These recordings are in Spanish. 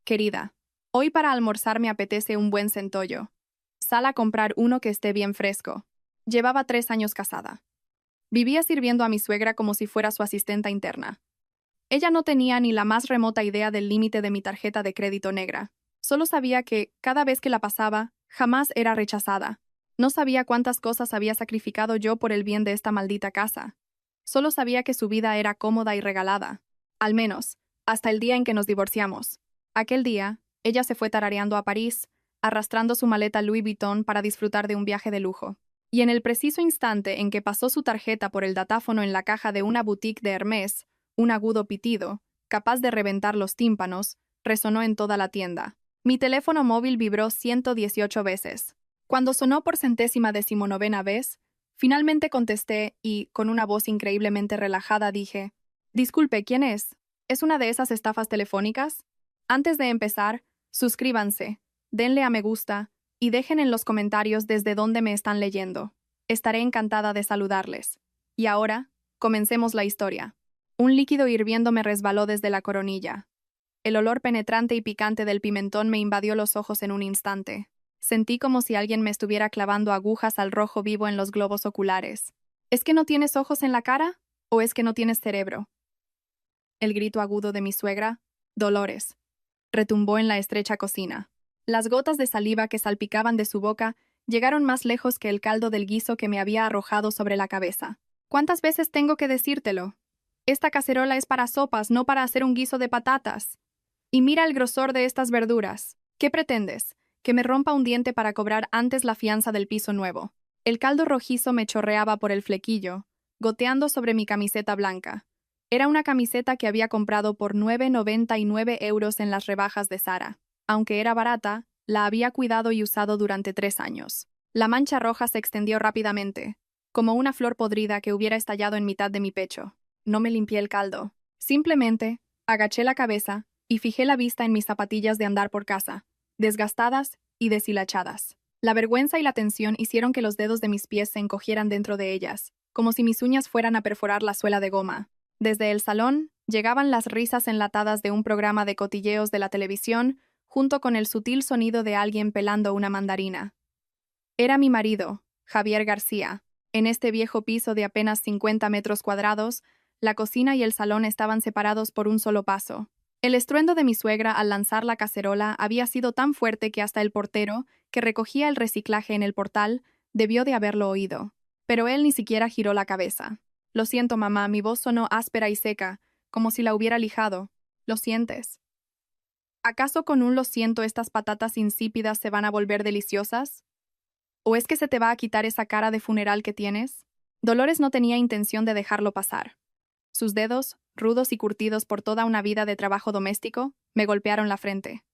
Querida, hoy para almorzar me apetece un buen centollo. Sal a comprar uno que esté bien fresco. Llevaba 3 años casada. Vivía sirviendo a mi suegra como si fuera su asistenta interna. Ella no tenía ni la más remota idea del límite de mi tarjeta de crédito negra. Solo sabía que, cada vez que la pasaba, jamás era rechazada. No sabía cuántas cosas había sacrificado yo por el bien de esta maldita casa. Solo sabía que su vida era cómoda y regalada. Al menos, hasta el día en que nos divorciamos. Aquel día, ella se fue tarareando a París, arrastrando su maleta Louis Vuitton para disfrutar de un viaje de lujo. Y en el preciso instante en que pasó su tarjeta por el datáfono en la caja de una boutique de Hermès, un agudo pitido, capaz de reventar los tímpanos, resonó en toda la tienda. Mi teléfono móvil vibró 118 veces. Cuando sonó por 119ª vez, finalmente contesté y, con una voz increíblemente relajada, dije: «Disculpe, ¿quién es? ¿Es una de esas estafas telefónicas?» Antes de empezar, suscríbanse, denle a me gusta y dejen en los comentarios desde dónde me están leyendo. Estaré encantada de saludarles. Y ahora, comencemos la historia. Un líquido hirviendo me resbaló desde la coronilla. El olor penetrante y picante del pimentón me invadió los ojos en un instante. Sentí como si alguien me estuviera clavando agujas al rojo vivo en los globos oculares. ¿Es que no tienes ojos en la cara? ¿O es que no tienes cerebro? El grito agudo de mi suegra, Dolores, retumbó en la estrecha cocina. Las gotas de saliva que salpicaban de su boca llegaron más lejos que el caldo del guiso que me había arrojado sobre la cabeza. ¿Cuántas veces tengo que decírtelo? Esta cacerola es para sopas, no para hacer un guiso de patatas. Y mira el grosor de estas verduras. ¿Qué pretendes? ¿Que me rompa un diente para cobrar antes la fianza del piso nuevo? El caldo rojizo me chorreaba por el flequillo, goteando sobre mi camiseta blanca. Era una camiseta que había comprado por 9,99 € en las rebajas de Zara. Aunque era barata, la había cuidado y usado durante 3 años. La mancha roja se extendió rápidamente, como una flor podrida que hubiera estallado en mitad de mi pecho. No me limpié el caldo. Simplemente, agaché la cabeza y fijé la vista en mis zapatillas de andar por casa, desgastadas y deshilachadas. La vergüenza y la tensión hicieron que los dedos de mis pies se encogieran dentro de ellas, como si mis uñas fueran a perforar la suela de goma. Desde el salón, llegaban las risas enlatadas de un programa de cotilleos de la televisión, junto con el sutil sonido de alguien pelando una mandarina. Era mi marido, Javier García. En este viejo piso de apenas 50 metros cuadrados, la cocina y el salón estaban separados por un solo paso. El estruendo de mi suegra al lanzar la cacerola había sido tan fuerte que hasta el portero, que recogía el reciclaje en el portal, debió de haberlo oído. Pero él ni siquiera giró la cabeza. «Lo siento, mamá», mi voz sonó áspera y seca, como si la hubiera lijado. «¿Lo sientes? ¿Acaso con un lo siento estas patatas insípidas se van a volver deliciosas? ¿O es que se te va a quitar esa cara de funeral que tienes?» Dolores no tenía intención de dejarlo pasar. Sus dedos, rudos y curtidos por toda una vida de trabajo doméstico, me golpearon la frente.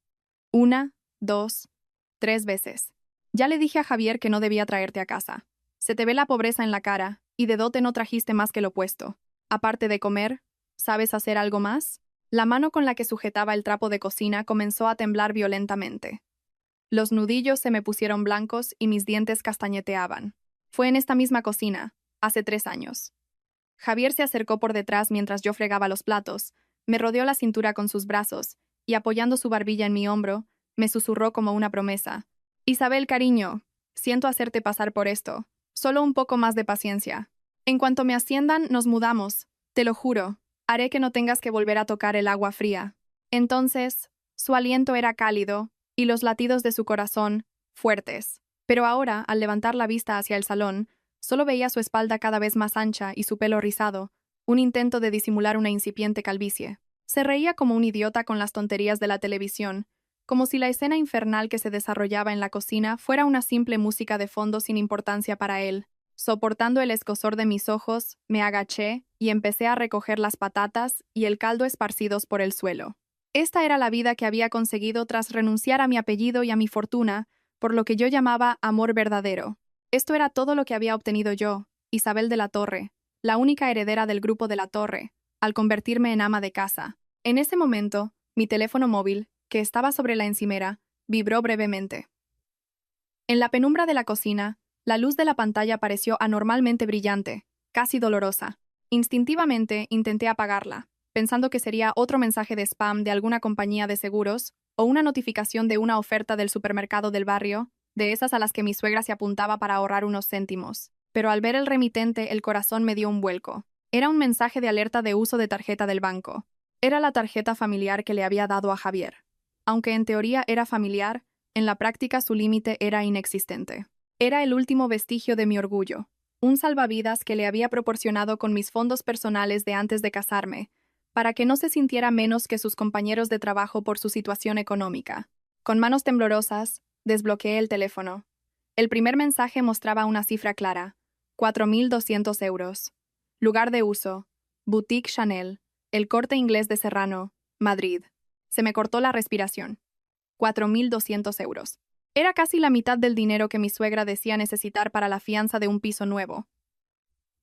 1, 2, 3 veces. «Ya le dije a Javier que no debía traerte a casa. Se te ve la pobreza en la cara, y de dote no trajiste más que lo opuesto. Aparte de comer, ¿sabes hacer algo más?» La mano con la que sujetaba el trapo de cocina comenzó a temblar violentamente. Los nudillos se me pusieron blancos y mis dientes castañeteaban. Fue en esta misma cocina, hace 3 años. Javier se acercó por detrás mientras yo fregaba los platos, me rodeó la cintura con sus brazos y, apoyando su barbilla en mi hombro, me susurró como una promesa. «Isabel, cariño, siento hacerte pasar por esto. Solo un poco más de paciencia. En cuanto me asciendan, nos mudamos. Te lo juro. Haré que no tengas que volver a tocar el agua fría». Entonces, su aliento era cálido y los latidos de su corazón, fuertes. Pero ahora, al levantar la vista hacia el salón, solo veía su espalda cada vez más ancha y su pelo rizado, un intento de disimular una incipiente calvicie. Se reía como un idiota con las tonterías de la televisión, como si la escena infernal que se desarrollaba en la cocina fuera una simple música de fondo sin importancia para él. Soportando el escozor de mis ojos, me agaché y empecé a recoger las patatas y el caldo esparcidos por el suelo. Esta era la vida que había conseguido tras renunciar a mi apellido y a mi fortuna, por lo que yo llamaba amor verdadero. Esto era todo lo que había obtenido yo, Isabel de la Torre, la única heredera del grupo de la Torre, al convertirme en ama de casa. En ese momento, mi teléfono móvil, que estaba sobre la encimera, vibró brevemente. En la penumbra de la cocina, la luz de la pantalla pareció anormalmente brillante, casi dolorosa. Instintivamente intenté apagarla, pensando que sería otro mensaje de spam de alguna compañía de seguros o una notificación de una oferta del supermercado del barrio, de esas a las que mi suegra se apuntaba para ahorrar unos céntimos. Pero al ver el remitente, el corazón me dio un vuelco. Era un mensaje de alerta de uso de tarjeta del banco. Era la tarjeta familiar que le había dado a Javier. Aunque en teoría era familiar, en la práctica su límite era inexistente. Era el último vestigio de mi orgullo, un salvavidas que le había proporcionado con mis fondos personales de antes de casarme, para que no se sintiera menos que sus compañeros de trabajo por su situación económica. Con manos temblorosas, desbloqueé el teléfono. El primer mensaje mostraba una cifra clara: 4.200 euros. Lugar de uso: Boutique Chanel, El Corte Inglés de Serrano, Madrid. Se me cortó la respiración. 4.200 euros. Era casi la mitad del dinero que mi suegra decía necesitar para la fianza de un piso nuevo.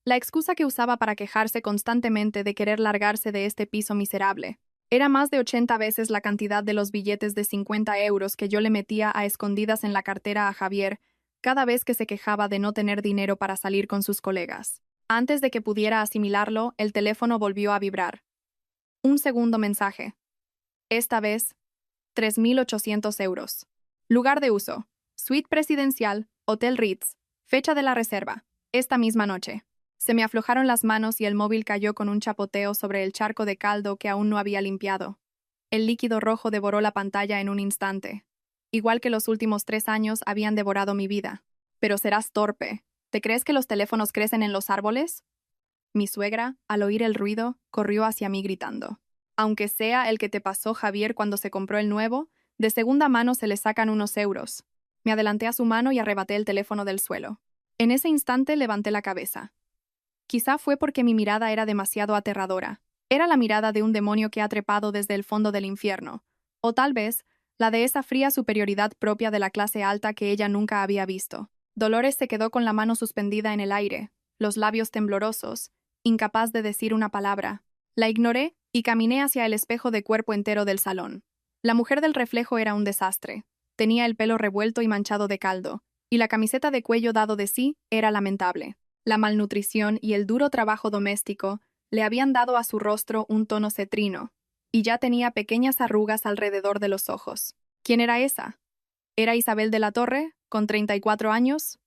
La excusa que usaba para quejarse constantemente de querer largarse de este piso miserable era más de 80 veces la cantidad de los billetes de 50 euros que yo le metía a escondidas en la cartera a Javier cada vez que se quejaba de no tener dinero para salir con sus colegas. Antes de que pudiera asimilarlo, el teléfono volvió a vibrar. Un segundo mensaje. Esta vez, 3.800 euros. Lugar de uso: Suite presidencial, Hotel Ritz. Fecha de la reserva: esta misma noche. Se me aflojaron las manos y el móvil cayó con un chapoteo sobre el charco de caldo que aún no había limpiado. El líquido rojo devoró la pantalla en un instante. Igual que los últimos 3 años habían devorado mi vida. Pero serás torpe. ¿Te crees que los teléfonos crecen en los árboles? Mi suegra, al oír el ruido, corrió hacia mí gritando: aunque sea el que te pasó Javier cuando se compró el nuevo, de segunda mano se le sacan unos euros. Me adelanté a su mano y arrebaté el teléfono del suelo. En ese instante levanté la cabeza. Quizá fue porque mi mirada era demasiado aterradora. Era la mirada de un demonio que ha trepado desde el fondo del infierno. O tal vez, la de esa fría superioridad propia de la clase alta que ella nunca había visto. Dolores se quedó con la mano suspendida en el aire, los labios temblorosos, incapaz de decir una palabra. La ignoré y caminé hacia el espejo de cuerpo entero del salón. La mujer del reflejo era un desastre. Tenía el pelo revuelto y manchado de caldo, y la camiseta de cuello dado de sí era lamentable. La malnutrición y el duro trabajo doméstico le habían dado a su rostro un tono cetrino, y ya tenía pequeñas arrugas alrededor de los ojos. ¿Quién era esa? ¿Era Isabel de la Torre, con 34 años?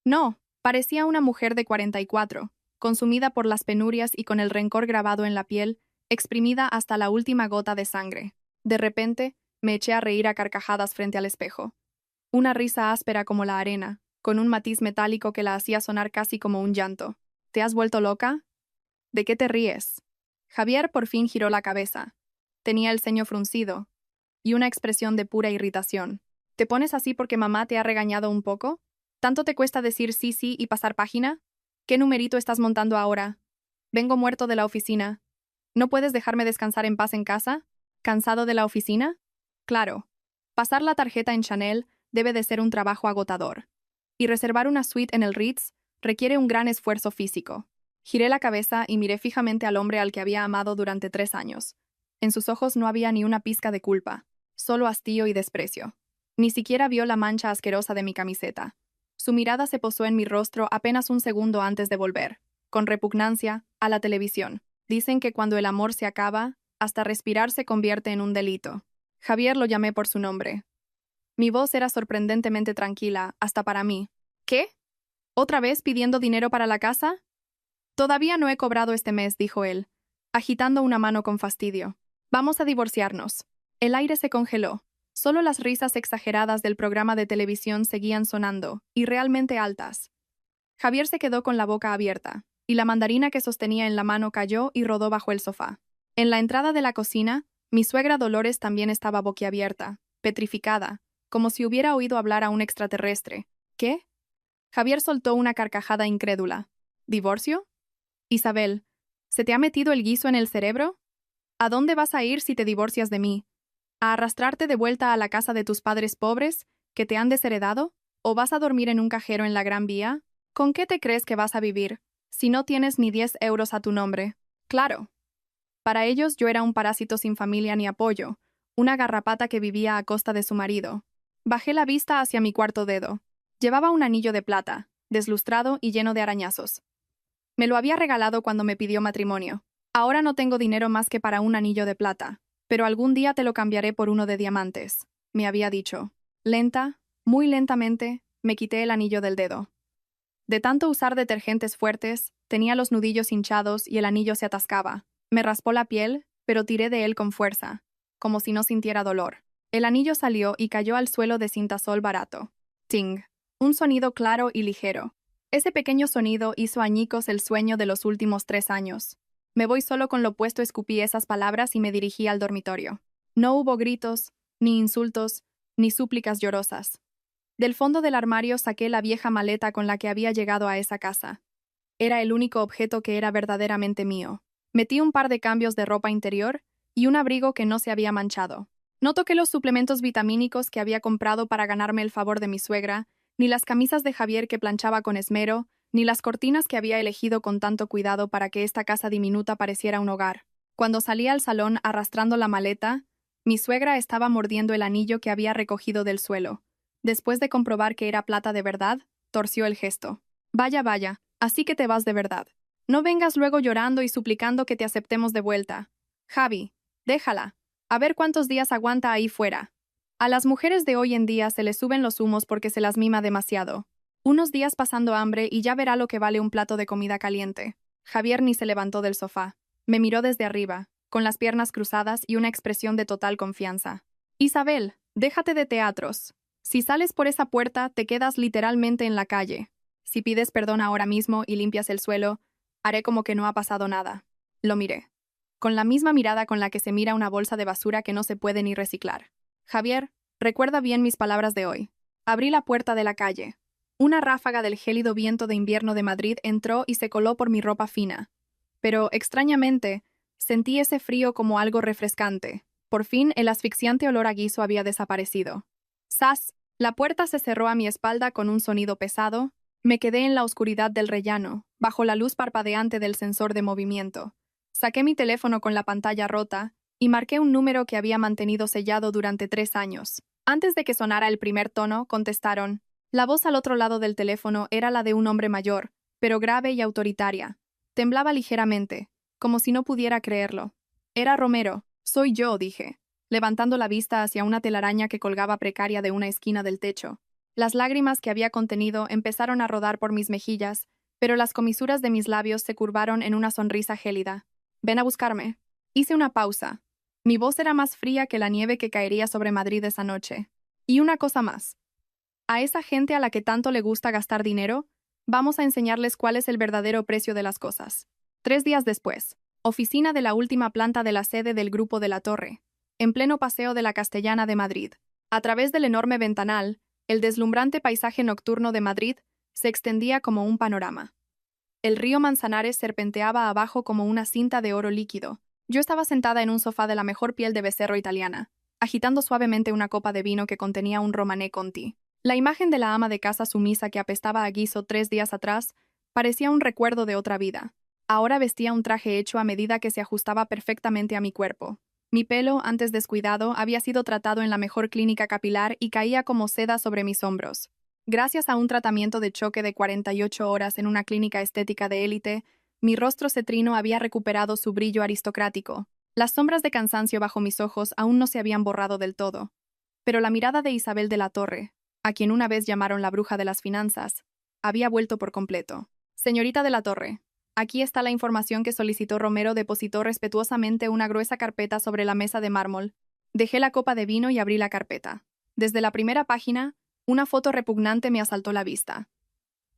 No, parecía una mujer de 44, consumida por las penurias y con el rencor grabado en la piel, exprimida hasta la última gota de sangre. De repente, me eché a reír a carcajadas frente al espejo. Una risa áspera como la arena, con un matiz metálico que la hacía sonar casi como un llanto. ¿Te has vuelto loca? ¿De qué te ríes? Javier por fin giró la cabeza. Tenía el ceño fruncido y una expresión de pura irritación. ¿Te pones así porque mamá te ha regañado un poco? ¿Tanto te cuesta decir sí sí y pasar página? ¿Qué numerito estás montando ahora? Vengo muerto de la oficina. ¿No puedes dejarme descansar en paz en casa? ¿Cansado de la oficina? Claro. Pasar la tarjeta en Chanel debe de ser un trabajo agotador. Y reservar una suite en el Ritz requiere un gran esfuerzo físico. Giré la cabeza y miré fijamente al hombre al que había amado durante 3 años. En sus ojos no había ni una pizca de culpa, solo hastío y desprecio. Ni siquiera vio la mancha asquerosa de mi camiseta. Su mirada se posó en mi rostro apenas un segundo antes de volver, con repugnancia, a la televisión. Dicen que cuando el amor se acaba, hasta respirar se convierte en un delito. Javier lo llamé por su nombre. Mi voz era sorprendentemente tranquila, hasta para mí. ¿Qué? ¿Otra vez pidiendo dinero para la casa? Todavía no he cobrado este mes, dijo él, agitando una mano con fastidio. Vamos a divorciarnos. El aire se congeló. Solo las risas exageradas del programa de televisión seguían sonando, y realmente altas. Javier se quedó con la boca abierta, y la mandarina que sostenía en la mano cayó y rodó bajo el sofá. En la entrada de la cocina, mi suegra Dolores también estaba boquiabierta, petrificada, como si hubiera oído hablar a un extraterrestre. ¿Qué? Javier soltó una carcajada incrédula. ¿Divorcio? Isabel, ¿se te ha metido el guiso en el cerebro? ¿A dónde vas a ir si te divorcias de mí? ¿A arrastrarte de vuelta a la casa de tus padres pobres, que te han desheredado? ¿O vas a dormir en un cajero en la Gran Vía? ¿Con qué te crees que vas a vivir, si no tienes ni 10 euros a tu nombre? Claro. Para ellos yo era un parásito sin familia ni apoyo, una garrapata que vivía a costa de su marido. Bajé la vista hacia mi cuarto dedo. Llevaba un anillo de plata, deslustrado y lleno de arañazos. Me lo había regalado cuando me pidió matrimonio. Ahora no tengo dinero más que para un anillo de plata. Pero algún día te lo cambiaré por uno de diamantes, me había dicho. Lenta, muy lentamente, me quité el anillo del dedo. De tanto usar detergentes fuertes, tenía los nudillos hinchados y el anillo se atascaba. Me raspó la piel, pero tiré de él con fuerza, como si no sintiera dolor. El anillo salió y cayó al suelo de cintasol barato. Ting. Un sonido claro y ligero. Ese pequeño sonido hizo añicos el sueño de los últimos 3 años. Me voy solo con lo puesto, escupí esas palabras y me dirigí al dormitorio. No hubo gritos, ni insultos, ni súplicas llorosas. Del fondo del armario saqué la vieja maleta con la que había llegado a esa casa. Era el único objeto que era verdaderamente mío. Metí un par de cambios de ropa interior y un abrigo que no se había manchado. No toqué los suplementos vitamínicos que había comprado para ganarme el favor de mi suegra, ni las camisas de Javier que planchaba con esmero, ni las cortinas que había elegido con tanto cuidado para que esta casa diminuta pareciera un hogar. Cuando salí al salón arrastrando la maleta, mi suegra estaba mordiendo el anillo que había recogido del suelo. Después de comprobar que era plata de verdad, torció el gesto. Vaya, vaya, así que te vas de verdad. No vengas luego llorando y suplicando que te aceptemos de vuelta. Javi, déjala. A ver cuántos días aguanta ahí fuera. A las mujeres de hoy en día se les suben los humos porque se las mima demasiado. Unos días pasando hambre y ya verá lo que vale un plato de comida caliente. Javier ni se levantó del sofá. Me miró desde arriba, con las piernas cruzadas y una expresión de total confianza. Isabel, déjate de teatros. Si sales por esa puerta, te quedas literalmente en la calle. Si pides perdón ahora mismo y limpias el suelo, haré como que no ha pasado nada. Lo miré. Con la misma mirada con la que se mira una bolsa de basura que no se puede ni reciclar. Javier, recuerda bien mis palabras de hoy. Abrí la puerta de la calle. Una ráfaga del gélido viento de invierno de Madrid entró y se coló por mi ropa fina. Pero, extrañamente, sentí ese frío como algo refrescante. Por fin, el asfixiante olor a guiso había desaparecido. ¡Sas! La puerta se cerró a mi espalda con un sonido pesado. Me quedé en la oscuridad del rellano, bajo la luz parpadeante del sensor de movimiento. Saqué mi teléfono con la pantalla rota y marqué un número que había mantenido sellado durante 3 años. Antes de que sonara el primer tono, contestaron. La voz al otro lado del teléfono era la de un hombre mayor, pero grave y autoritaria. Temblaba ligeramente, como si no pudiera creerlo. Era Romero. Soy yo, dije, levantando la vista hacia una telaraña que colgaba precaria de una esquina del techo. Las lágrimas que había contenido empezaron a rodar por mis mejillas, pero las comisuras de mis labios se curvaron en una sonrisa gélida. Ven a buscarme. Hice una pausa. Mi voz era más fría que la nieve que caería sobre Madrid esa noche. Y una cosa más. A esa gente a la que tanto le gusta gastar dinero, vamos a enseñarles cuál es el verdadero precio de las cosas. 3 días después, oficina de la última planta de la sede del Grupo de la Torre, en pleno paseo de la Castellana de Madrid. A través del enorme ventanal, el deslumbrante paisaje nocturno de Madrid se extendía como un panorama. El río Manzanares serpenteaba abajo como una cinta de oro líquido. Yo estaba sentada en un sofá de la mejor piel de becerro italiana, agitando suavemente una copa de vino que contenía un Romanée Conti. La imagen de la ama de casa sumisa que apestaba a guiso 3 días atrás parecía un recuerdo de otra vida. Ahora vestía un traje hecho a medida que se ajustaba perfectamente a mi cuerpo. Mi pelo, antes descuidado, había sido tratado en la mejor clínica capilar y caía como seda sobre mis hombros. Gracias a un tratamiento de choque de 48 horas en una clínica estética de élite, mi rostro cetrino había recuperado su brillo aristocrático. Las sombras de cansancio bajo mis ojos aún no se habían borrado del todo. Pero la mirada de Isabel de la Torre, a quien una vez llamaron la bruja de las finanzas, había vuelto por completo. Señorita de la Torre, aquí está la información que solicitó Romero. Depositó respetuosamente una gruesa carpeta sobre la mesa de mármol. Dejé la copa de vino y abrí la carpeta. Desde la primera página, una foto repugnante me asaltó la vista.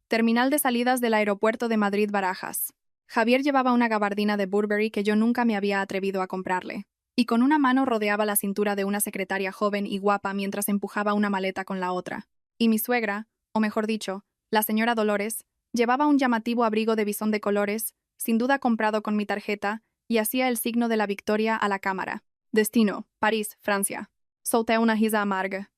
Terminal de salidas del aeropuerto de Madrid-Barajas. Javier llevaba una gabardina de Burberry que yo nunca me había atrevido a comprarle, y con una mano rodeaba la cintura de una secretaria joven y guapa mientras empujaba una maleta con la otra. Y mi suegra, o mejor dicho, la señora Dolores, llevaba un llamativo abrigo de bisón de colores, sin duda comprado con mi tarjeta, y hacía el signo de la victoria a la cámara. Destino, París, Francia. Solté una risa amarga.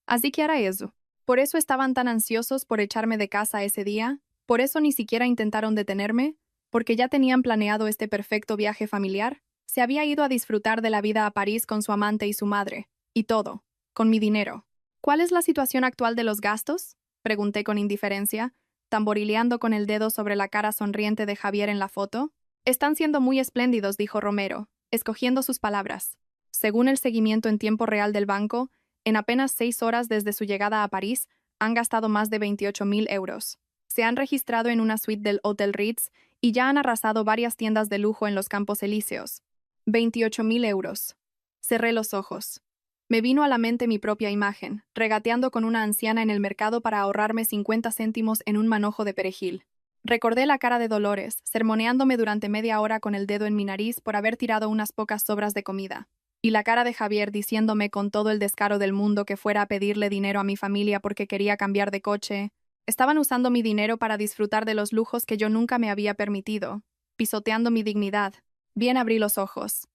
Así que era eso. Por eso estaban tan ansiosos por echarme de casa ese día, por eso ni siquiera intentaron detenerme, porque ya tenían planeado este perfecto viaje familiar. Se había ido a disfrutar de la vida a París con su amante y su madre, y todo, con mi dinero. ¿Cuál es la situación actual de los gastos?, pregunté con indiferencia, tamborileando con el dedo sobre la cara sonriente de Javier en la foto. Están siendo muy espléndidos, dijo Romero, escogiendo sus palabras. Según el seguimiento en tiempo real del banco, en apenas 6 horas desde su llegada a París, han gastado más de 28.000 euros. Se han registrado en una suite del Hotel Ritz y ya han arrasado varias tiendas de lujo en los Campos Elíseos. 28.000 euros. Cerré los ojos. Me vino a la mente mi propia imagen, regateando con una anciana en el mercado para ahorrarme 50 céntimos en un manojo de perejil. Recordé la cara de Dolores, sermoneándome durante media hora con el dedo en mi nariz por haber tirado unas pocas sobras de comida. Y la cara de Javier diciéndome con todo el descaro del mundo que fuera a pedirle dinero a mi familia porque quería cambiar de coche. Estaban usando mi dinero para disfrutar de los lujos que yo nunca me había permitido, pisoteando mi dignidad. Bien abrí los ojos.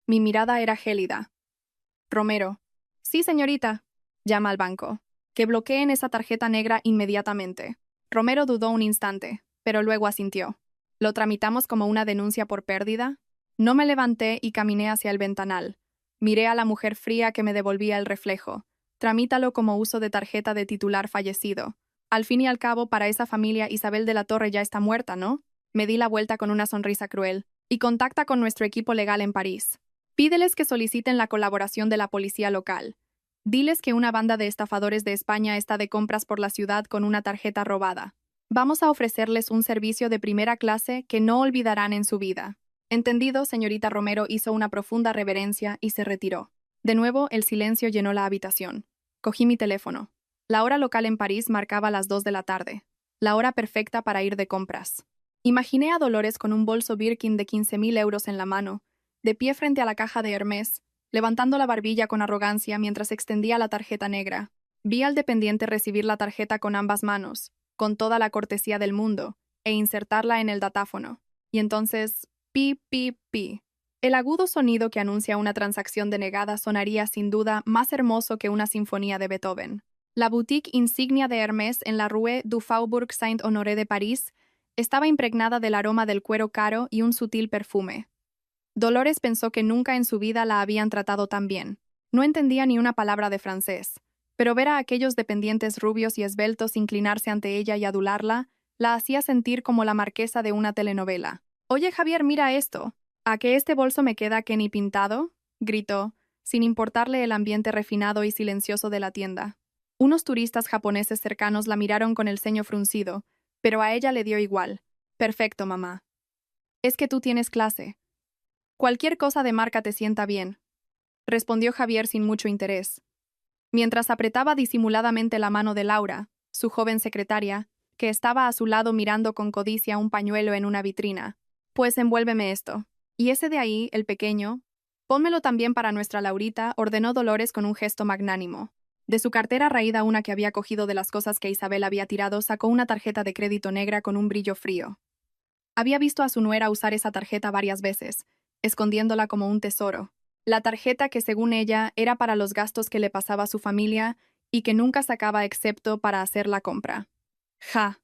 Mi mirada era gélida. Romero. Sí, señorita. Llama al banco. Que bloqueen esa tarjeta negra inmediatamente. Romero dudó un instante, pero luego asintió. ¿Lo tramitamos como una denuncia por pérdida? No me levanté y caminé hacia el ventanal. Miré a la mujer fría que me devolvía el reflejo. Tramítalo como uso de tarjeta de titular fallecido. Al fin y al cabo, para esa familia, Isabel de la Torre ya está muerta, ¿no? Me di la vuelta con una sonrisa cruel. Y contacta con nuestro equipo legal en París. Pídeles que soliciten la colaboración de la policía local. Diles que una banda de estafadores de España está de compras por la ciudad con una tarjeta robada. Vamos a ofrecerles un servicio de primera clase que no olvidarán en su vida. Entendido, señorita Romero hizo una profunda reverencia y se retiró. De nuevo, el silencio llenó la habitación. Cogí mi teléfono. La hora local en París marcaba las 2 de la tarde. La hora perfecta para ir de compras. Imaginé a Dolores con un bolso Birkin de 15.000 euros en la mano, de pie frente a la caja de Hermès, levantando la barbilla con arrogancia mientras extendía la tarjeta negra. Vi al dependiente recibir la tarjeta con ambas manos, con toda la cortesía del mundo, e insertarla en el datáfono. Y entonces, pi, pi, pi. El agudo sonido que anuncia una transacción denegada sonaría sin duda más hermoso que una sinfonía de Beethoven. La boutique insignia de Hermès en la Rue du Faubourg Saint-Honoré de París estaba impregnada del aroma del cuero caro y un sutil perfume. Dolores pensó que nunca en su vida la habían tratado tan bien. No entendía ni una palabra de francés, pero ver a aquellos dependientes rubios y esbeltos inclinarse ante ella y adularla, la hacía sentir como la marquesa de una telenovela. «Oye, Javier, mira esto. ¿A que este bolso me queda que ni pintado?», gritó, sin importarle el ambiente refinado y silencioso de la tienda. Unos turistas japoneses cercanos la miraron con el ceño fruncido, pero a ella le dio igual. «Perfecto, mamá. Es que tú tienes clase. Cualquier cosa de marca te sienta bien», respondió Javier sin mucho interés. Mientras apretaba disimuladamente la mano de Laura, su joven secretaria, que estaba a su lado mirando con codicia un pañuelo en una vitrina. «Pues envuélveme esto. Y ese de ahí, el pequeño, pónmelo también para nuestra Laurita», ordenó Dolores con un gesto magnánimo. De su cartera raída, una que había cogido de las cosas que Isabel había tirado, sacó una tarjeta de crédito negra con un brillo frío. Había visto a su nuera usar esa tarjeta varias veces, escondiéndola como un tesoro. La tarjeta que, según ella, era para los gastos que le pasaba a su familia y que nunca sacaba excepto para hacer la compra. «Ja.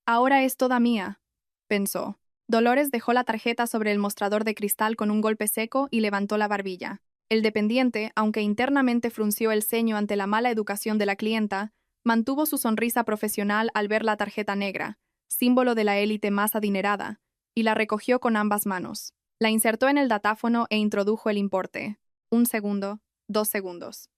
Ahora es toda mía», pensó. Dolores dejó la tarjeta sobre el mostrador de cristal con un golpe seco y levantó la barbilla. El dependiente, aunque internamente frunció el ceño ante la mala educación de la clienta, mantuvo su sonrisa profesional al ver la tarjeta negra, símbolo de la élite más adinerada, y la recogió con ambas manos. La insertó en el datáfono e introdujo el importe. 1 segundo, 2 segundos.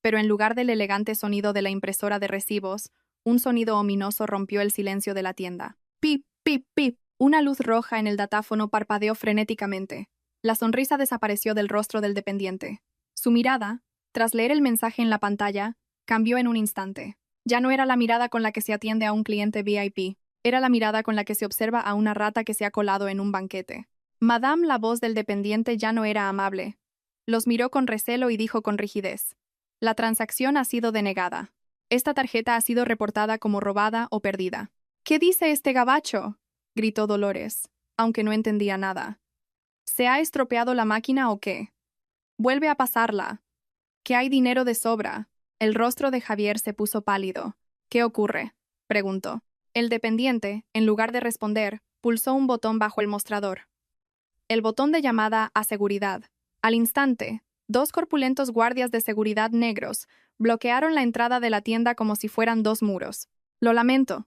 Pero en lugar del elegante sonido de la impresora de recibos, un sonido ominoso rompió el silencio de la tienda. «Pip, pip, pip». Una luz roja en el datáfono parpadeó frenéticamente. La sonrisa desapareció del rostro del dependiente. Su mirada, tras leer el mensaje en la pantalla, cambió en un instante. Ya no era la mirada con la que se atiende a un cliente VIP. Era la mirada con la que se observa a una rata que se ha colado en un banquete. Madame, la voz del dependiente ya no era amable. Los miró con recelo y dijo con rigidez: «La transacción ha sido denegada. Esta tarjeta ha sido reportada como robada o perdida». «¿Qué dice este gabacho?», gritó Dolores, aunque no entendía nada. «¿Se ha estropeado la máquina o qué? Vuelve a pasarla. Que hay dinero de sobra». El rostro de Javier se puso pálido. «¿Qué ocurre?», preguntó. El dependiente, en lugar de responder, pulsó un botón bajo el mostrador. El botón de llamada a seguridad. Al instante, 2 corpulentos guardias de seguridad negros bloquearon la entrada de la tienda como si fueran 2 muros. «Lo lamento.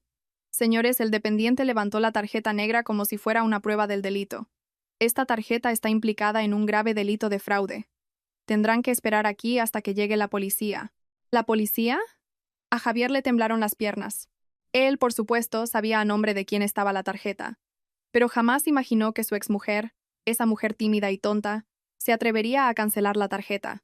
Señores», el dependiente levantó la tarjeta negra como si fuera una prueba del delito. «Esta tarjeta está implicada en un grave delito de fraude. Tendrán que esperar aquí hasta que llegue la policía. ¿La policía? A Javier le temblaron las piernas. Él, por supuesto, sabía a nombre de quién estaba la tarjeta, pero jamás imaginó que su exmujer, esa mujer tímida y tonta, se atrevería a cancelar la tarjeta,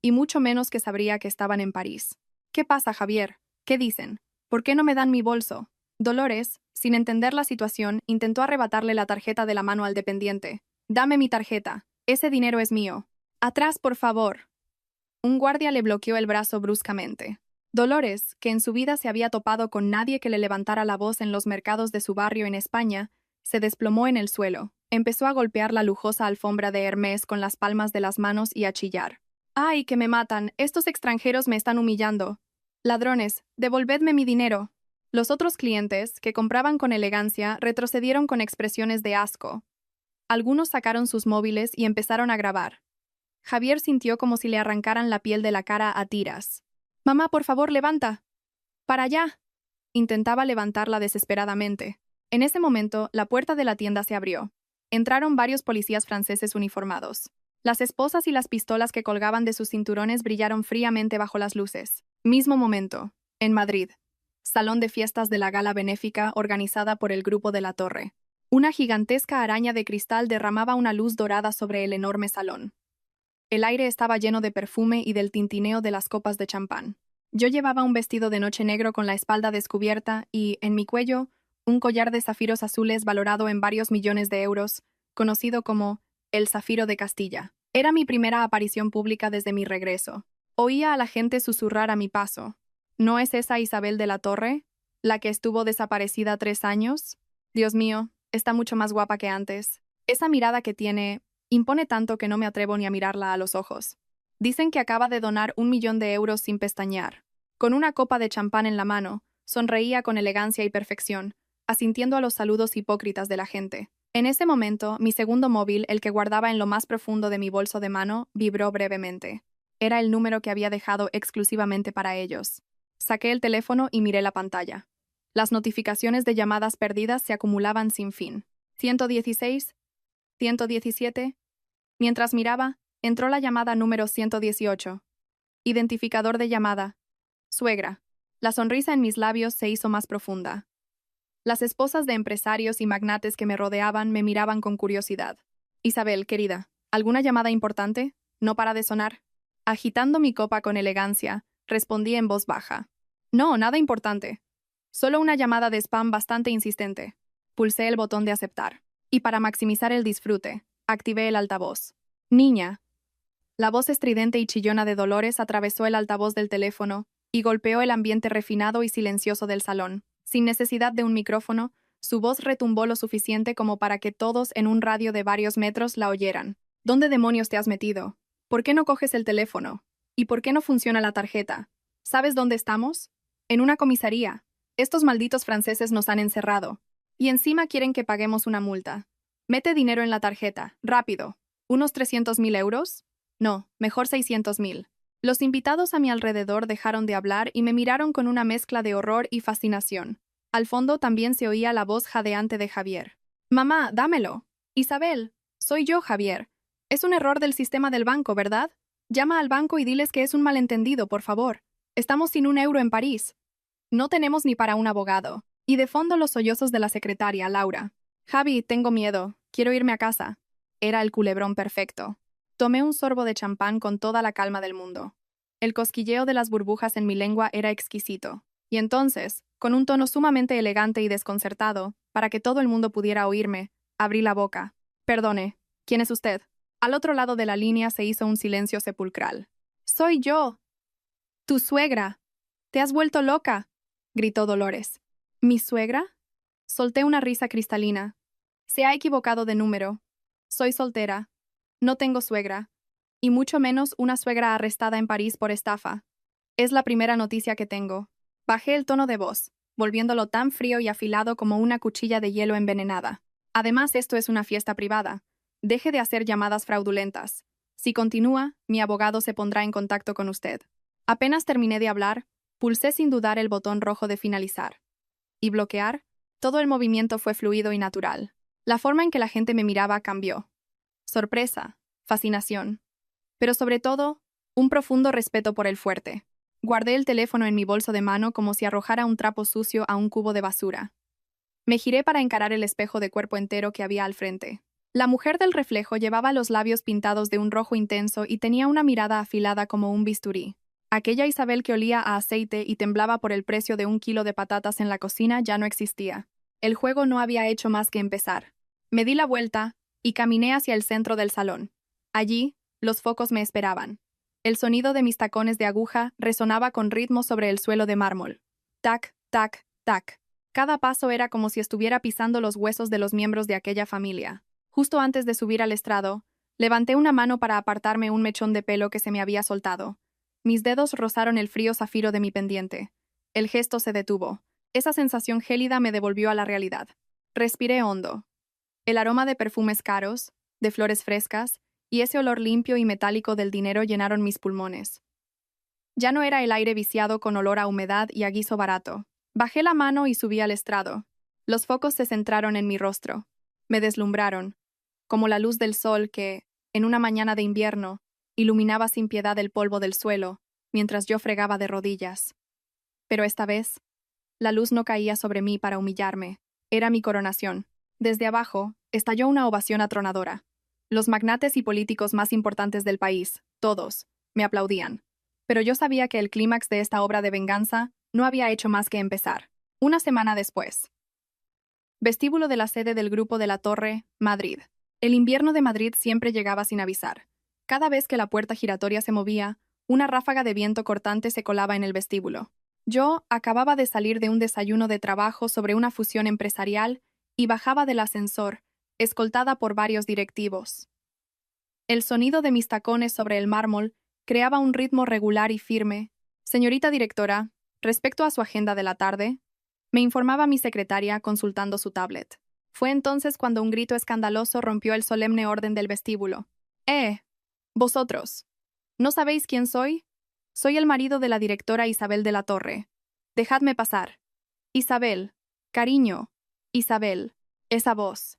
y mucho menos que sabría que estaban en París. ¿Qué pasa, Javier? ¿Qué dicen? ¿Por qué no me dan mi bolso? Dolores, sin entender la situación, intentó arrebatarle la tarjeta de la mano al dependiente. Dame mi tarjeta. Ese dinero es mío. Atrás, por favor. Un guardia le bloqueó el brazo bruscamente. Dolores, que en su vida se había topado con nadie que le levantara la voz en los mercados de su barrio en España, se desplomó en el suelo. Empezó a golpear la lujosa alfombra de Hermès con las palmas de las manos y a chillar. ¡Ay, que me matan! Estos extranjeros me están humillando. Ladrones, devolvedme mi dinero. Los otros clientes, que compraban con elegancia, retrocedieron con expresiones de asco. Algunos sacaron sus móviles y empezaron a grabar. Javier sintió como si le arrancaran la piel de la cara a tiras. «Mamá, por favor, levanta». «Para allá». Intentaba levantarla desesperadamente. En ese momento, la puerta de la tienda se abrió. Entraron varios policías franceses uniformados. Las esposas y las pistolas que colgaban de sus cinturones brillaron fríamente bajo las luces. Mismo momento, en Madrid. Salón de fiestas de la gala benéfica organizada por el Grupo de la Torre. Una gigantesca araña de cristal derramaba una luz dorada sobre el enorme salón. El aire estaba lleno de perfume y del tintineo de las copas de champán. Yo llevaba un vestido de noche negro con la espalda descubierta y, en mi cuello, un collar de zafiros azules valorado en varios millones de euros, conocido como el Zafiro de Castilla. Era mi primera aparición pública desde mi regreso. Oía a la gente susurrar a mi paso. ¿No es esa Isabel de la Torre? ¿La que estuvo desaparecida 3 años? Dios mío, está mucho más guapa que antes. Esa mirada que tiene impone tanto que no me atrevo ni a mirarla a los ojos. Dicen que acaba de donar 1 millón de euros sin pestañear. Con una copa de champán en la mano, sonreía con elegancia y perfección, asintiendo a los saludos hipócritas de la gente. En ese momento, mi segundo móvil, el que guardaba en lo más profundo de mi bolso de mano, vibró brevemente. Era el número que había dejado exclusivamente para ellos. Saqué el teléfono y miré la pantalla. Las notificaciones de llamadas perdidas se acumulaban sin fin. 116, 117. Mientras miraba, entró la llamada número 118. Identificador de llamada. Suegra. La sonrisa en mis labios se hizo más profunda. Las esposas de empresarios y magnates que me rodeaban me miraban con curiosidad. Isabel, querida, ¿alguna llamada importante? ¿No para de sonar? Agitando mi copa con elegancia, respondí en voz baja. No, nada importante. Solo una llamada de spam bastante insistente. Pulsé el botón de aceptar. Y para maximizar el disfrute, activé el altavoz. Niña. La voz estridente y chillona de Dolores atravesó el altavoz del teléfono y golpeó el ambiente refinado y silencioso del salón. Sin necesidad de un micrófono, su voz retumbó lo suficiente como para que todos en un radio de varios metros la oyeran. ¿Dónde demonios te has metido? ¿Por qué no coges el teléfono? ¿Y por qué no funciona la tarjeta? ¿Sabes dónde estamos? En una comisaría. Estos malditos franceses nos han encerrado. Y encima quieren que paguemos una multa. Mete dinero en la tarjeta, rápido. ¿Unos 300.000 euros? No, mejor 600.000. Los invitados a mi alrededor dejaron de hablar y me miraron con una mezcla de horror y fascinación. Al fondo también se oía la voz jadeante de Javier. Mamá, dámelo. Isabel, soy yo, Javier. Es un error del sistema del banco, ¿verdad? Llama al banco y diles que es un malentendido, por favor. Estamos sin 1 euro en París. No tenemos ni para un abogado. Y de fondo los sollozos de la secretaria, Laura. Javi, tengo miedo. Quiero irme a casa. Era el culebrón perfecto. Tomé un sorbo de champán con toda la calma del mundo. El cosquilleo de las burbujas en mi lengua era exquisito. Y entonces, con un tono sumamente elegante y desconcertado, para que todo el mundo pudiera oírme, abrí la boca. Perdone, ¿quién es usted? Al otro lado de la línea se hizo un silencio sepulcral. Soy yo. Tu suegra. Te has vuelto loca, gritó Dolores. ¿Mi suegra? Solté una risa cristalina. Se ha equivocado de número. Soy soltera. No tengo suegra. Y mucho menos una suegra arrestada en París por estafa. Es la primera noticia que tengo. Bajé el tono de voz, volviéndolo tan frío y afilado como una cuchilla de hielo envenenada. Además, esto es una fiesta privada. Deje de hacer llamadas fraudulentas. Si continúa, mi abogado se pondrá en contacto con usted. Apenas terminé de hablar, pulsé sin dudar el botón rojo de finalizar. Y bloquear, todo el movimiento fue fluido y natural. La forma en que la gente me miraba cambió. Sorpresa, fascinación. pero sobre todo, un profundo respeto por el fuerte. Guardé el teléfono en mi bolso de mano como si arrojara un trapo sucio a un cubo de basura. Me giré para encarar el espejo de cuerpo entero que había al frente. La mujer del reflejo llevaba los labios pintados de un rojo intenso y tenía una mirada afilada como un bisturí. Aquella Isabel que olía a aceite y temblaba por el precio de 1 kilo de patatas en la cocina ya no existía. El juego no había hecho más que empezar. Me di la vuelta y caminé hacia el centro del salón. Allí, los focos me esperaban. El sonido de mis tacones de aguja resonaba con ritmo sobre el suelo de mármol. Tac, tac, tac. Cada paso era como si estuviera pisando los huesos de los miembros de aquella familia. Justo antes de subir al estrado, levanté una mano para apartarme un mechón de pelo que se me había soltado. Mis dedos rozaron el frío zafiro de mi pendiente. El gesto se detuvo. Esa sensación gélida me devolvió a la realidad. Respiré hondo. El aroma de perfumes caros, de flores frescas, y ese olor limpio y metálico del dinero llenaron mis pulmones. Ya no era el aire viciado con olor a humedad y a guiso barato. Bajé la mano y subí al estrado. Los focos se centraron en mi rostro. Me deslumbraron, como la luz del sol que, en una mañana de invierno, iluminaba sin piedad el polvo del suelo, mientras yo fregaba de rodillas. Pero esta vez, la luz no caía sobre mí para humillarme. Era mi coronación. Desde abajo, estalló una ovación atronadora. Los magnates y políticos más importantes del país, todos, me aplaudían. Pero yo sabía que el clímax de esta obra de venganza no había hecho más que empezar. Una semana después. Vestíbulo de la sede del Grupo de la Torre, Madrid. El invierno de Madrid siempre llegaba sin avisar. Cada vez que la puerta giratoria se movía, una ráfaga de viento cortante se colaba en el vestíbulo. Yo acababa de salir de un desayuno de trabajo sobre una fusión empresarial y bajaba del ascensor, escoltada por varios directivos. El sonido de mis tacones sobre el mármol creaba un ritmo regular y firme. Señorita directora, respecto a su agenda de la tarde, me informaba mi secretaria consultando su tablet. Fue entonces cuando un grito escandaloso rompió el solemne orden del vestíbulo. Vosotros, ¿no sabéis quién soy? Soy el marido de la directora Isabel de la Torre. Dejadme pasar. Isabel, cariño, Isabel, esa voz.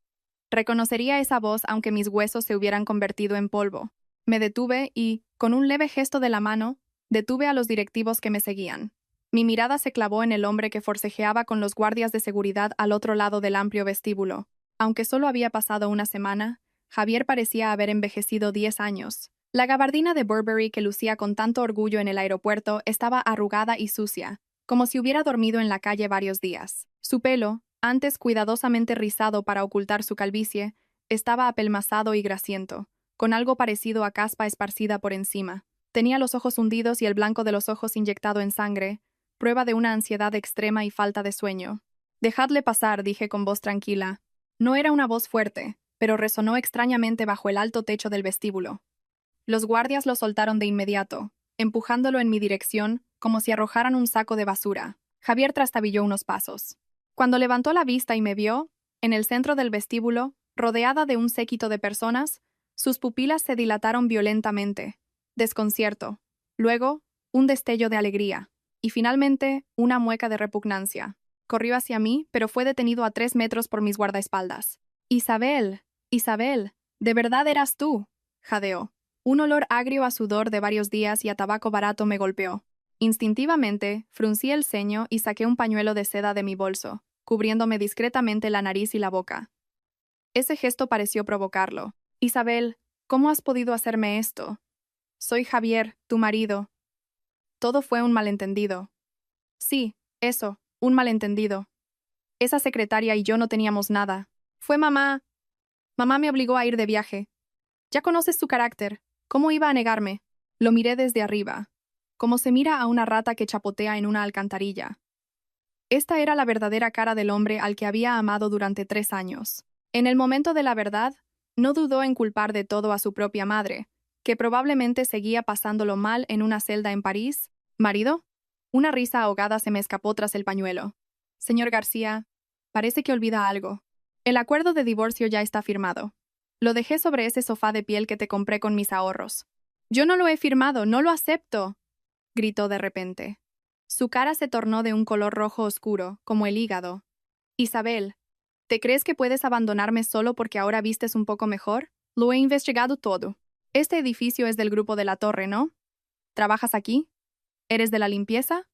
Reconocería esa voz aunque mis huesos se hubieran convertido en polvo. Me detuve y, con un leve gesto de la mano, detuve a los directivos que me seguían. Mi mirada se clavó en el hombre que forcejeaba con los guardias de seguridad al otro lado del amplio vestíbulo. Aunque solo había pasado una semana, Javier parecía haber envejecido 10 años. La gabardina de Burberry que lucía con tanto orgullo en el aeropuerto estaba arrugada y sucia, como si hubiera dormido en la calle varios días. Su pelo, antes cuidadosamente rizado para ocultar su calvicie, estaba apelmazado y grasiento, con algo parecido a caspa esparcida por encima. Tenía los ojos hundidos y el blanco de los ojos inyectado en sangre, prueba de una ansiedad extrema y falta de sueño. Dejadle pasar, dije con voz tranquila. No era una voz fuerte, pero resonó extrañamente bajo el alto techo del vestíbulo. Los guardias lo soltaron de inmediato, empujándolo en mi dirección como si arrojaran un saco de basura. Javier trastabilló unos pasos. Cuando levantó la vista y me vio, en el centro del vestíbulo, rodeada de un séquito de personas, sus pupilas se dilataron violentamente. Desconcierto. Luego, un destello de alegría. Y finalmente, una mueca de repugnancia. Corrió hacia mí, pero fue detenido a 3 metros por mis guardaespaldas. «Isabel, Isabel, ¿de verdad eras tú?», jadeó. Un olor agrio a sudor de varios días y a tabaco barato me golpeó. Instintivamente, fruncí el ceño y saqué un pañuelo de seda de mi bolso, cubriéndome discretamente la nariz y la boca. Ese gesto pareció provocarlo. «Isabel, ¿cómo has podido hacerme esto? Soy Javier, tu marido». Todo fue un malentendido. Sí, eso, un malentendido. Esa secretaria y yo no teníamos nada. Fue mamá. Mamá me obligó a ir de viaje. Ya conoces su carácter. ¿Cómo iba a negarme? Lo miré desde arriba, como se mira a una rata que chapotea en una alcantarilla. Esta era la verdadera cara del hombre al que había amado durante 3 años. En el momento de la verdad, no dudó en culpar de todo a su propia madre, que probablemente seguía pasándolo mal en una celda en París. ¿Marido? Una risa ahogada se me escapó tras el pañuelo. Señor García, parece que olvida algo. El acuerdo de divorcio ya está firmado. Lo dejé sobre ese sofá de piel que te compré con mis ahorros. Yo no lo he firmado, no lo acepto, gritó de repente. Su cara se tornó de un color rojo oscuro, como el hígado. Isabel, ¿te crees que puedes abandonarme solo porque ahora vistes un poco mejor? Lo he investigado todo. Este edificio es del grupo de la Torre, ¿no? ¿Trabajas aquí? ¿Eres de la limpieza?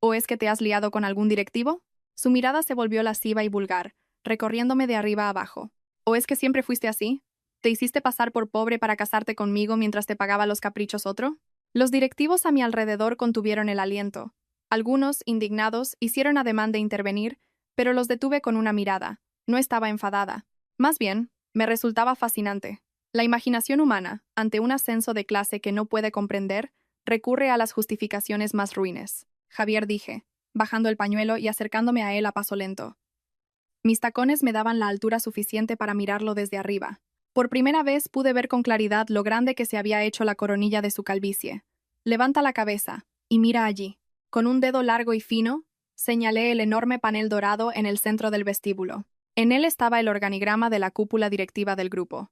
¿O es que te has liado con algún directivo? Su mirada se volvió lasciva y vulgar, recorriéndome de arriba a abajo. ¿O es que siempre fuiste así? ¿Te hiciste pasar por pobre para casarte conmigo mientras te pagaba los caprichos otro? Los directivos a mi alrededor contuvieron el aliento. Algunos, indignados, hicieron ademán de intervenir, pero los detuve con una mirada. No estaba enfadada. Más bien, me resultaba fascinante. La imaginación humana, ante un ascenso de clase que no puede comprender, recurre a las justificaciones más ruines. Javier, dije, bajando el pañuelo y acercándome a él a paso lento. Mis tacones me daban la altura suficiente para mirarlo desde arriba. Por primera vez pude ver con claridad lo grande que se había hecho la coronilla de su calvicie. Levanta la cabeza y mira allí. Con un dedo largo y fino, señalé el enorme panel dorado en el centro del vestíbulo. En él estaba el organigrama de la cúpula directiva del grupo.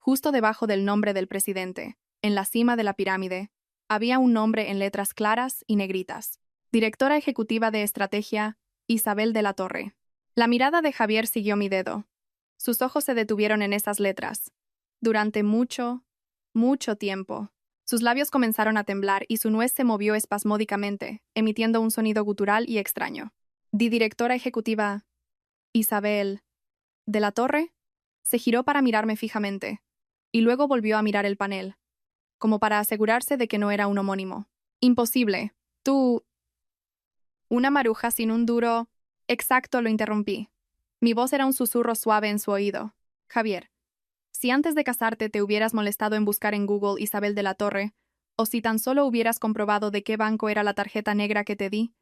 Justo debajo del nombre del presidente, en la cima de la pirámide, había un nombre en letras claras y negritas. Directora Ejecutiva de Estrategia, Isabel de la Torre. La mirada de Javier siguió mi dedo. Sus ojos se detuvieron en esas letras. Durante mucho, mucho tiempo. Sus labios comenzaron a temblar y su nuez se movió espasmódicamente, emitiendo un sonido gutural y extraño. Directora Ejecutiva, Isabel de la Torre, se giró para mirarme fijamente, y luego volvió a mirar el panel, como para asegurarse de que no era un homónimo. Imposible. Tú... Una maruja sin un duro... Exacto, lo interrumpí. Mi voz era un susurro suave en su oído. Javier, si antes de casarte te hubieras molestado en buscar en Google Isabel de la Torre, o si tan solo hubieras comprobado de qué banco era la tarjeta negra que te di,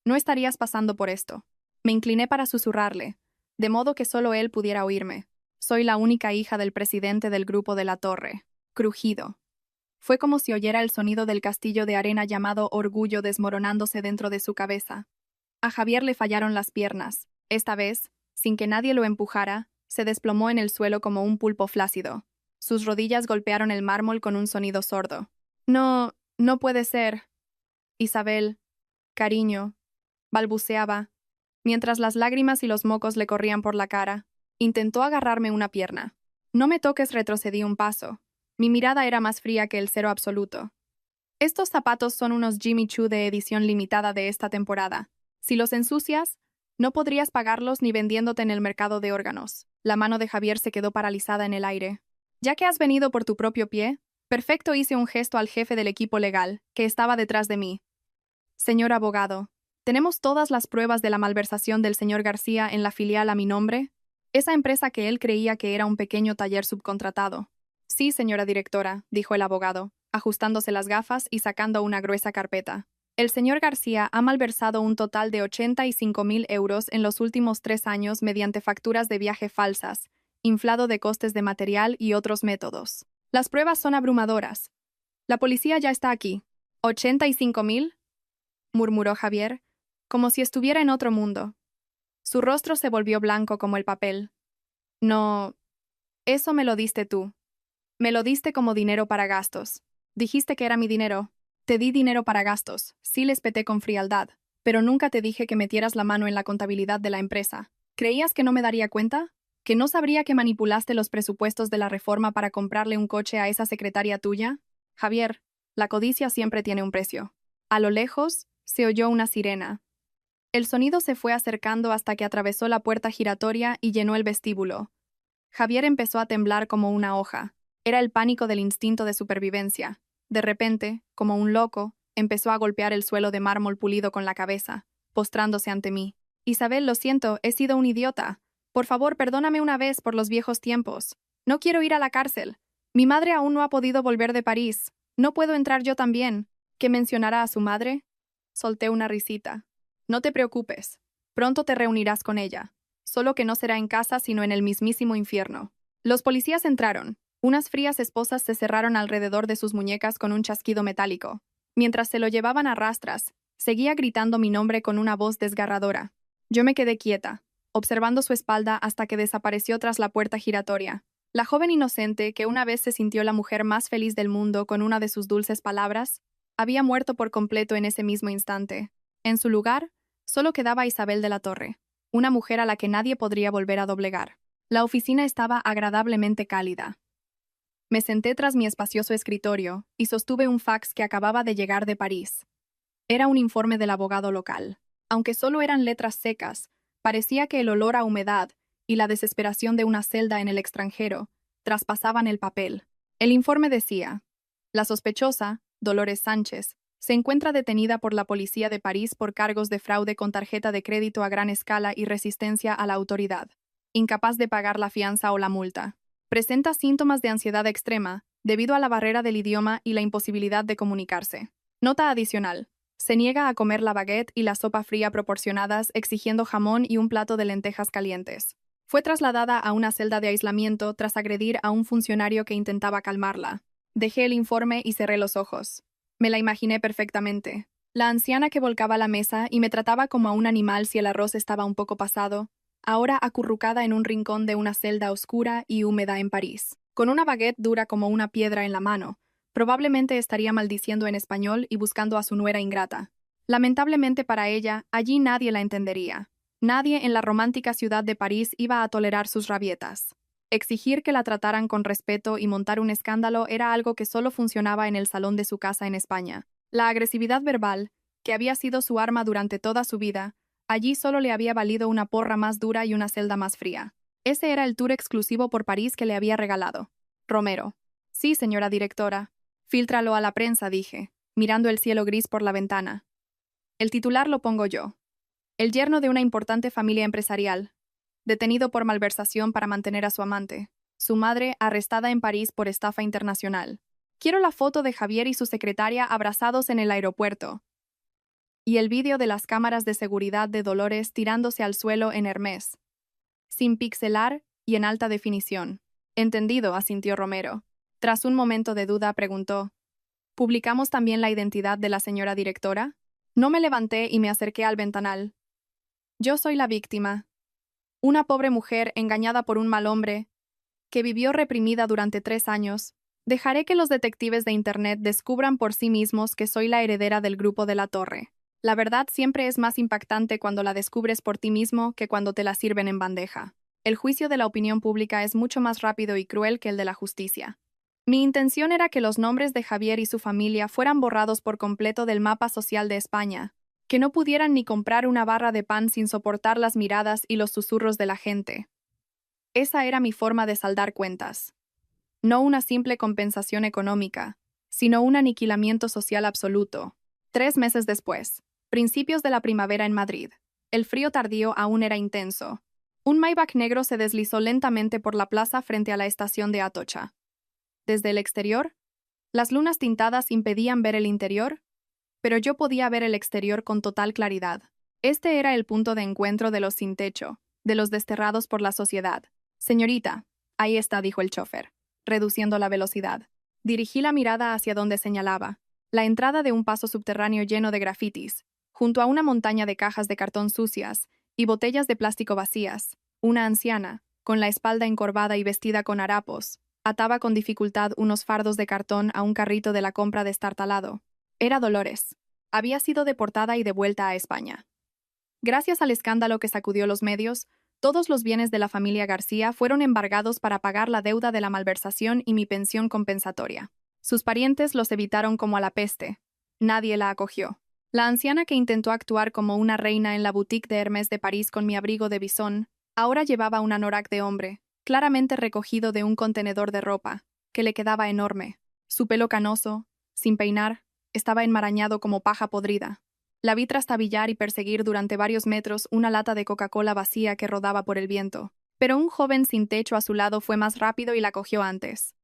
no estarías pasando por esto. Me incliné para susurrarle, de modo que solo él pudiera oírme. Soy la única hija del presidente del grupo de la Torre. Crujido. Fue como si oyera el sonido del castillo de arena llamado Orgullo desmoronándose dentro de su cabeza. A Javier le fallaron las piernas. Esta vez, sin que nadie lo empujara, se desplomó en el suelo como un pulpo flácido. Sus rodillas golpearon el mármol con un sonido sordo. No, no puede ser. Isabel, cariño, balbuceaba, mientras las lágrimas y los mocos le corrían por la cara. Intentó agarrarme una pierna. No me toques, retrocedí un paso. Mi mirada era más fría que el cero absoluto. Estos zapatos son unos Jimmy Choo de edición limitada de esta temporada. Si los ensucias, no podrías pagarlos ni vendiéndote en el mercado de órganos. La mano de Javier se quedó paralizada en el aire. Ya que has venido por tu propio pie, perfecto, hice un gesto al jefe del equipo legal, que estaba detrás de mí. Señor abogado, ¿tenemos todas las pruebas de la malversación del señor García en la filial a mi nombre? Esa empresa que él creía que era un pequeño taller subcontratado. Sí, señora directora, dijo el abogado, ajustándose las gafas y sacando una gruesa carpeta. El señor García ha malversado un total de 85.000 euros en los últimos 3 años mediante facturas de viaje falsas, inflado de costes de material y otros métodos. Las pruebas son abrumadoras. La policía ya está aquí. ¿85.000? Murmuró Javier, como si estuviera en otro mundo. Su rostro se volvió blanco como el papel. No, eso me lo diste tú. Me lo diste como dinero para gastos. Dijiste que era mi dinero. Te di dinero para gastos, sí, les peté con frialdad, pero nunca te dije que metieras la mano en la contabilidad de la empresa. ¿Creías que no me daría cuenta? ¿Que no sabría que manipulaste los presupuestos de la reforma para comprarle un coche a esa secretaria tuya? Javier, la codicia siempre tiene un precio. A lo lejos, se oyó una sirena. El sonido se fue acercando hasta que atravesó la puerta giratoria y llenó el vestíbulo. Javier empezó a temblar como una hoja. Era el pánico del instinto de supervivencia. De repente, como un loco, empezó a golpear el suelo de mármol pulido con la cabeza, postrándose ante mí. Isabel, lo siento, he sido un idiota. Por favor, perdóname una vez por los viejos tiempos. No quiero ir a la cárcel. Mi madre aún no ha podido volver de París. No puedo entrar yo también. ¿Qué mencionará a su madre? Solté una risita. No te preocupes. Pronto te reunirás con ella. Solo que no será en casa, sino en el mismísimo infierno. Los policías entraron. Unas frías esposas se cerraron alrededor de sus muñecas con un chasquido metálico. Mientras se lo llevaban a rastras, seguía gritando mi nombre con una voz desgarradora. Yo me quedé quieta, observando su espalda hasta que desapareció tras la puerta giratoria. La joven inocente, que una vez se sintió la mujer más feliz del mundo con una de sus dulces palabras, había muerto por completo en ese mismo instante. En su lugar, solo quedaba Isabel de la Torre, una mujer a la que nadie podría volver a doblegar. La oficina estaba agradablemente cálida. Me senté tras mi espacioso escritorio y sostuve un fax que acababa de llegar de París. Era un informe del abogado local. Aunque solo eran letras secas, parecía que el olor a humedad y la desesperación de una celda en el extranjero traspasaban el papel. El informe decía: la sospechosa, Dolores Sánchez, se encuentra detenida por la policía de París por cargos de fraude con tarjeta de crédito a gran escala y resistencia a la autoridad. Incapaz de pagar la fianza o la multa. Presenta síntomas de ansiedad extrema debido a la barrera del idioma y la imposibilidad de comunicarse. Nota adicional. Se niega a comer la baguette y la sopa fría proporcionadas, exigiendo jamón y un plato de lentejas calientes. Fue trasladada a una celda de aislamiento tras agredir a un funcionario que intentaba calmarla. Dejé el informe y cerré los ojos. Me la imaginé perfectamente. La anciana que volcaba la mesa y me trataba como a un animal si el arroz estaba un poco pasado, ahora acurrucada en un rincón de una celda oscura y húmeda en París. Con una baguette dura como una piedra en la mano, probablemente estaría maldiciendo en español y buscando a su nuera ingrata. Lamentablemente para ella, allí nadie la entendería. Nadie en la romántica ciudad de París iba a tolerar sus rabietas. Exigir que la trataran con respeto y montar un escándalo era algo que solo funcionaba en el salón de su casa en España. La agresividad verbal, que había sido su arma durante toda su vida, allí solo le había valido una porra más dura y una celda más fría. Ese era el tour exclusivo por París que le había regalado. Romero. Sí, señora directora. Fíltralo a la prensa, dije, mirando el cielo gris por la ventana. El titular lo pongo yo. El yerno de una importante familia empresarial, detenido por malversación para mantener a su amante. Su madre arrestada en París por estafa internacional. Quiero la foto de Javier y su secretaria abrazados en el aeropuerto. Y el vídeo de las cámaras de seguridad de Dolores tirándose al suelo en Hermès. Sin pixelar y en alta definición. Entendido, asintió Romero. Tras un momento de duda, preguntó: ¿publicamos también la identidad de la señora directora? No me levanté y me acerqué al ventanal. Yo soy la víctima. Una pobre mujer engañada por un mal hombre, que vivió reprimida durante 3 años. Dejaré que los detectives de Internet descubran por sí mismos que soy la heredera del grupo de la Torre. La verdad siempre es más impactante cuando la descubres por ti mismo que cuando te la sirven en bandeja. El juicio de la opinión pública es mucho más rápido y cruel que el de la justicia. Mi intención era que los nombres de Javier y su familia fueran borrados por completo del mapa social de España, que no pudieran ni comprar una barra de pan sin soportar las miradas y los susurros de la gente. Esa era mi forma de saldar cuentas. No una simple compensación económica, sino un aniquilamiento social absoluto. 3 meses después, principios de la primavera en Madrid, el frío tardío aún era intenso. Un Maybach negro se deslizó lentamente por la plaza frente a la estación de Atocha. Desde el exterior, las lunas tintadas impedían ver el interior, pero yo podía ver el exterior con total claridad. Este era el punto de encuentro de los sin techo, de los desterrados por la sociedad. Señorita, ahí está, dijo el chofer, reduciendo la velocidad. Dirigí la mirada hacia donde señalaba, la entrada de un paso subterráneo lleno de grafitis, junto a una montaña de cajas de cartón sucias y botellas de plástico vacías. Una anciana, con la espalda encorvada y vestida con harapos, ataba con dificultad unos fardos de cartón a un carrito de la compra destartalado. Era Dolores. Había sido deportada y devuelta a España. Gracias al escándalo que sacudió los medios, todos los bienes de la familia García fueron embargados para pagar la deuda de la malversación y mi pensión compensatoria. Sus parientes los evitaron como a la peste. Nadie la acogió. La anciana que intentó actuar como una reina en la boutique de Hermès de París con mi abrigo de bisón, ahora llevaba un anorak de hombre, claramente recogido de un contenedor de ropa, que le quedaba enorme. Su pelo canoso, sin peinar, estaba enmarañado como paja podrida. La vi trastabillar y perseguir durante varios metros una lata de Coca-Cola vacía que rodaba por el viento. Pero un joven sin techo a su lado fue más rápido y la cogió antes.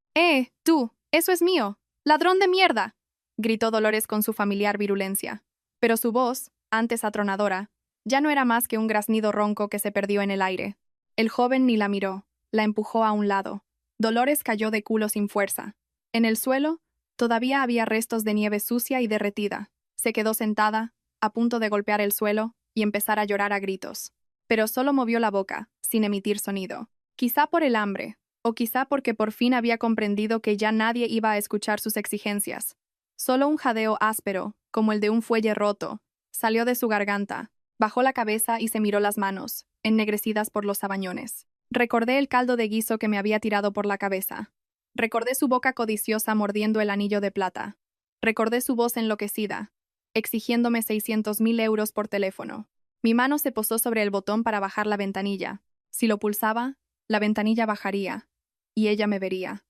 ¡Tú! ¡Eso es mío! ¡Ladrón de mierda!, gritó Dolores con su familiar virulencia. Pero su voz, antes atronadora, ya no era más que un graznido ronco que se perdió en el aire. El joven ni la miró, la empujó a un lado. Dolores cayó de culo sin fuerza. En el suelo, todavía había restos de nieve sucia y derretida. Se quedó sentada, a punto de golpear el suelo y empezar a llorar a gritos. Pero solo movió la boca, sin emitir sonido. Quizá por el hambre, o quizá porque por fin había comprendido que ya nadie iba a escuchar sus exigencias. Solo un jadeo áspero, como el de un fuelle roto, salió de su garganta, bajó la cabeza y se miró las manos, ennegrecidas por los sabañones. Recordé el caldo de guiso que me había tirado por la cabeza. Recordé su boca codiciosa mordiendo el anillo de plata. Recordé su voz enloquecida, exigiéndome 600.000 euros por teléfono. Mi mano se posó sobre el botón para bajar la ventanilla. Si lo pulsaba, la ventanilla bajaría, y ella me vería.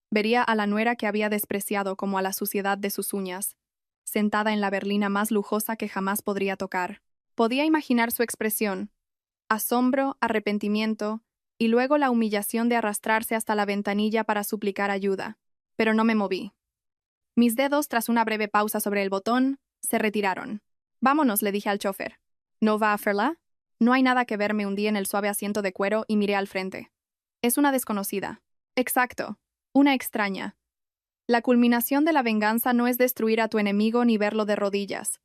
Vería a la nuera que había despreciado como a la suciedad de sus uñas, sentada en la berlina más lujosa que jamás podría tocar. Podía imaginar su expresión: asombro, arrepentimiento, y luego la humillación de arrastrarse hasta la ventanilla para suplicar ayuda. Pero no me moví. Mis dedos, tras una breve pausa sobre el botón, se retiraron. Vámonos, le dije al chofer. ¿No va a hacerla? No hay nada que ver, me hundí en el suave asiento de cuero y miré al frente. Es una desconocida. Exacto. Una extraña. La culminación de la venganza no es destruir a tu enemigo ni verlo de rodillas.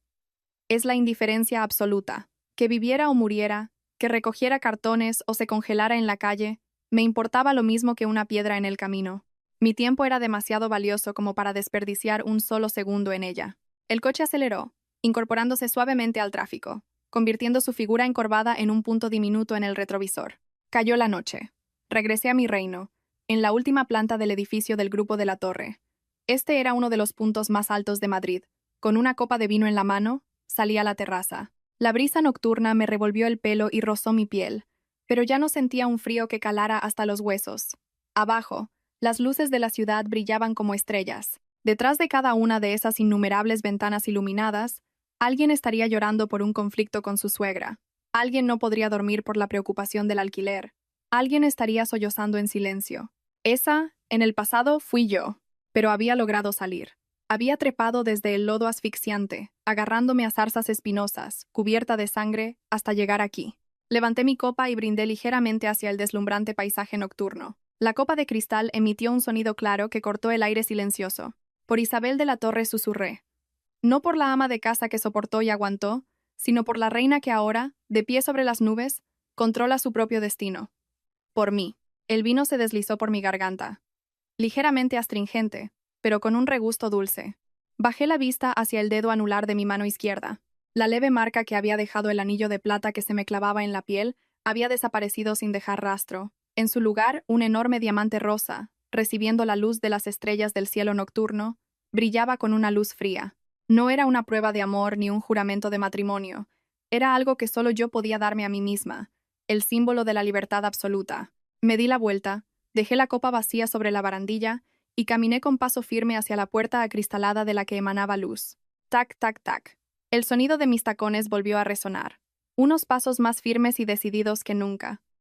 Es la indiferencia absoluta. Que viviera o muriera, que recogiera cartones o se congelara en la calle, me importaba lo mismo que una piedra en el camino. Mi tiempo era demasiado valioso como para desperdiciar un solo segundo en ella. El coche aceleró, incorporándose suavemente al tráfico, convirtiendo su figura encorvada en un punto diminuto en el retrovisor. Cayó la noche. Regresé a mi reino, en la última planta del edificio del Grupo de la Torre. Este era uno de los puntos más altos de Madrid. Con una copa de vino en la mano, salí a la terraza. La brisa nocturna me revolvió el pelo y rozó mi piel, pero ya no sentía un frío que calara hasta los huesos. Abajo, las luces de la ciudad brillaban como estrellas. Detrás de cada una de esas innumerables ventanas iluminadas, alguien estaría llorando por un conflicto con su suegra. Alguien no podría dormir por la preocupación del alquiler. Alguien estaría sollozando en silencio. Esa, en el pasado, fui yo, pero había logrado salir. Había trepado desde el lodo asfixiante, agarrándome a zarzas espinosas, cubierta de sangre, hasta llegar aquí. Levanté mi copa y brindé ligeramente hacia el deslumbrante paisaje nocturno. La copa de cristal emitió un sonido claro que cortó el aire silencioso. Por Isabel de la Torre susurré. No por la ama de casa que soportó y aguantó, sino por la reina que ahora, de pie sobre las nubes, controla su propio destino. Por mí. El vino se deslizó por mi garganta. Ligeramente astringente, pero con un regusto dulce. Bajé la vista hacia el dedo anular de mi mano izquierda. La leve marca que había dejado el anillo de plata que se me clavaba en la piel había desaparecido sin dejar rastro. En su lugar, un enorme diamante rosa, recibiendo la luz de las estrellas del cielo nocturno, brillaba con una luz fría. No era una prueba de amor ni un juramento de matrimonio. Era algo que solo yo podía darme a mí misma, el símbolo de la libertad absoluta. Me di la vuelta, dejé la copa vacía sobre la barandilla y caminé con paso firme hacia la puerta acristalada de la que emanaba luz. Tac, tac, tac. El sonido de mis tacones volvió a resonar. Unos pasos más firmes y decididos que nunca.